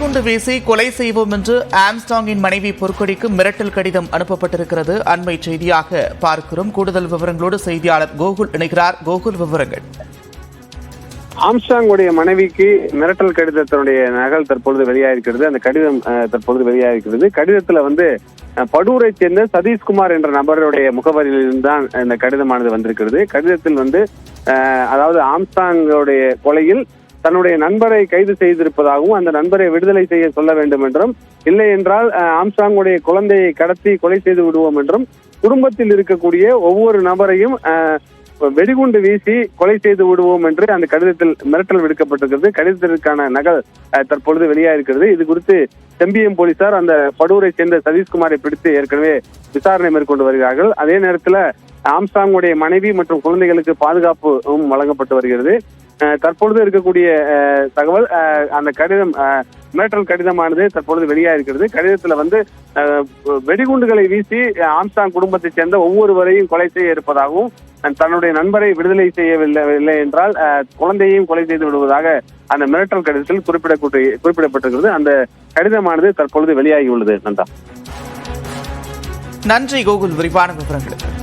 வெடிகுண்டு வீசி கொலை செய்வோம் என்று ஆம்ஸ்ட்ராங்கின் மனைவி பொற்கொடிக்கு மிரட்டல் கடிதம் அனுப்பப்பட்டிருக்கிறது. அண்மை செய்தியாக பார்க்கிறோம். கூடுதல் விவரங்களோடு செய்தியாளர் கோகுல் இணைகிறார். கோகுல், விவரங்கள். ஆம்ஸ்ட்ராங்குடைய மனைவிக்கு மிரட்டல் கடிதத்தினுடைய நகல் தற்பொழுது வெளியாயிருக்கிறது. அந்த கடிதம் தற்பொழுது வெளியாயிருக்கிறது. கடிதத்துல படூரை சேர்ந்த சதீஷ்குமார் என்ற நபருடைய முகவரியிலிருந்து தான் இந்த கடிதமானது வந்திருக்கிறது. கடிதத்தில் அதாவது ஆம்ஸ்ட்ராங்குடைய கொலையில் தன்னுடைய நண்பரை கைது செய்திருப்பதாகவும் அந்த நண்பரை விடுதலை செய்ய சொல்ல வேண்டும் என்றும், இல்லை என்றால் ஆம்ஸ்ட்ராங்குடைய குழந்தையை கடத்தி கொலை செய்து விடுவோம் என்றும், குடும்பத்தில் இருக்கக்கூடிய ஒவ்வொரு நபரையும் வெடிகுண்டு வீசி கொலை செய்து விடுவோம் என்று அந்த கடிதத்தில் மிரட்டல் விடுக்கப்பட்டிருக்கிறது. கடிதத்திற்கான நகல் தற்பொழுது வெளியாயிருக்கிறது. இது குறித்து செம்பியம் போலீசார் அந்த படூரை சேர்ந்த சதீஷ்குமாரை பிடித்து ஏற்கனவே விசாரணை மேற்கொண்டு வருகிறார்கள். அதே நேரத்தில் ஆம்ஸ்ட்ராங்குடைய மனைவி மற்றும் குழந்தைகளுக்கு பாதுகாப்பும் வழங்கப்பட்டு வருகிறது. தற்பொழுது இருக்கக்கூடிய தகவல், அந்த கடிதம் மிரட்டல் கடிதமானது தற்பொழுது வெளியாயிருக்கிறது. கடிதத்துல வெடிகுண்டுகளை வீசி ஆம்ஸ்ட்ராங் குடும்பத்தை சேர்ந்த ஒவ்வொருவரையும் கொலை செய்ய இருப்பதாகவும், தன்னுடைய நண்பரை விடுதலை செய்யவில்லை என்றால் குழந்தையையும் கொலை செய்து விடுவதாக அந்த மிரட்டல் கடிதத்தில் குறிப்பிடப்பட்டிருக்கிறது. அந்த கடிதமானது தற்பொழுது வெளியாகியுள்ளது. நன்றி கோகுல், விரிவான விவரங்களுக்கு.